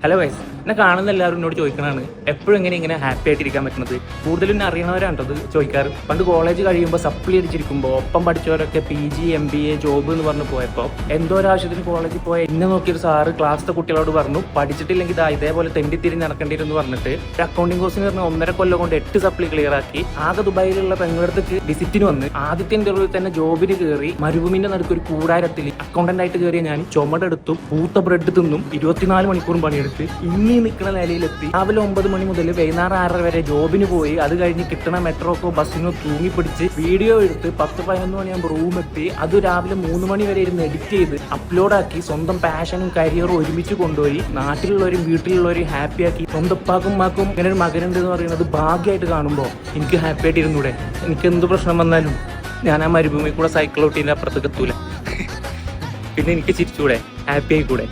Hello guys, എന്നെ കാണുന്ന എല്ലാവരും എന്നോട് ചോദിക്കണതാണ് എപ്പോഴും ഇങ്ങനെ ഹാപ്പി ആയിട്ടിരിക്കാൻ പറ്റുന്നത്. കൂടുതലും എന്നെ അറിയണവരാണ് അത് ചോദിക്കാറ്. പണ്ട് കോളേജ് കഴിയുമ്പോൾ സപ്ലി അടിച്ചിരിക്കുമ്പോൾ ഒപ്പം പഠിച്ചവരൊക്കെ PG MBA ജോബ് എന്ന് പറഞ്ഞ് പോയപ്പോൾ എന്തോ ഒരു ആവശ്യത്തിന് കോളേജിൽ പോയ എന്നെ നോക്കിയൊരു സാറ് ക്ലാസ്സിലെ കുട്ടികളോട് പറഞ്ഞു, പഠിച്ചിട്ടില്ലെങ്കിൽ ഇതേപോലെ തെണ്ടിത്തിരിഞ്ഞ് നടക്കേണ്ടിയിരുന്നു പറഞ്ഞിട്ട് ഒരു അക്കൗണ്ടിങ് കോഴ്സിന് പറഞ്ഞ 1.5 കൊല്ലം കൊണ്ട് 8 സപ്ലി ക്ലിയർ ആക്കി. ആകെ ദുബായിലുള്ള പെങ്ങളടുത്തേക്ക് വിസിറ്റിന് വന്ന് ആദ്യത്തെ ഇന്റർവ്യൂവിൽ തന്നെ ജോബിന് കയറി മരുഭൂമിന്റെ നടുക്ക് ഒരു കൂടാരത്തിൽ അക്കൗണ്ടന്റ് ആയിട്ട് കയറിയ ഞാൻ ചുമടെടുത്തും പൂത്ത ബ്രെഡ് തിന്നും 24 മണിക്കൂറും പണിയെടുത്ത് ഇനി നിൽക്കുന്ന നിലയിലെത്തി. രാവിലെ 9 മണി മുതൽ വൈകുന്നേരം 6:30 വരെ ജോബിന് പോയി. അത് കഴിഞ്ഞ് കിട്ടണ മെട്രോക്കോ ബസ്സിനോ തൂങ്ങിപ്പിടിച്ച് വീഡിയോ എടുത്ത് 10-11 മണിയാകുമ്പോൾ റൂമെത്തി. അത് രാവിലെ 3 മണി വരെ ഇരുന്ന് എഡിറ്റ് ചെയ്ത് അപ്ലോഡാക്കി സ്വന്തം പാഷനും കരിയറും ഒരുമിച്ച് കൊണ്ടുപോയി നാട്ടിലുള്ളവരും വീട്ടിലുള്ളവരും ഹാപ്പി ആക്കി. സ്വന്തം ഉപ്പാക്കും ഉമ്മാക്കും ഇങ്ങനെ ഒരു മകനുണ്ട് എന്ന് പറയുന്നത് ഭാഗ്യമായിട്ട് കാണുമ്പോൾ എനിക്ക് ഹാപ്പി ആയിട്ട് ഇരുന്നൂടെ. എനിക്ക് എന്ത് പ്രശ്നം വന്നാലും ഞാൻ ആ മരുഭൂമി കൂടെ സൈക്കിൾ ഔട്ടിൻ്റെ അപ്പുറത്തേക്ക് എത്തൂല. പിന്നെ എനിക്ക് ചിരിച്ചൂടെ, ഹാപ്പി ആയിക്കൂടെ.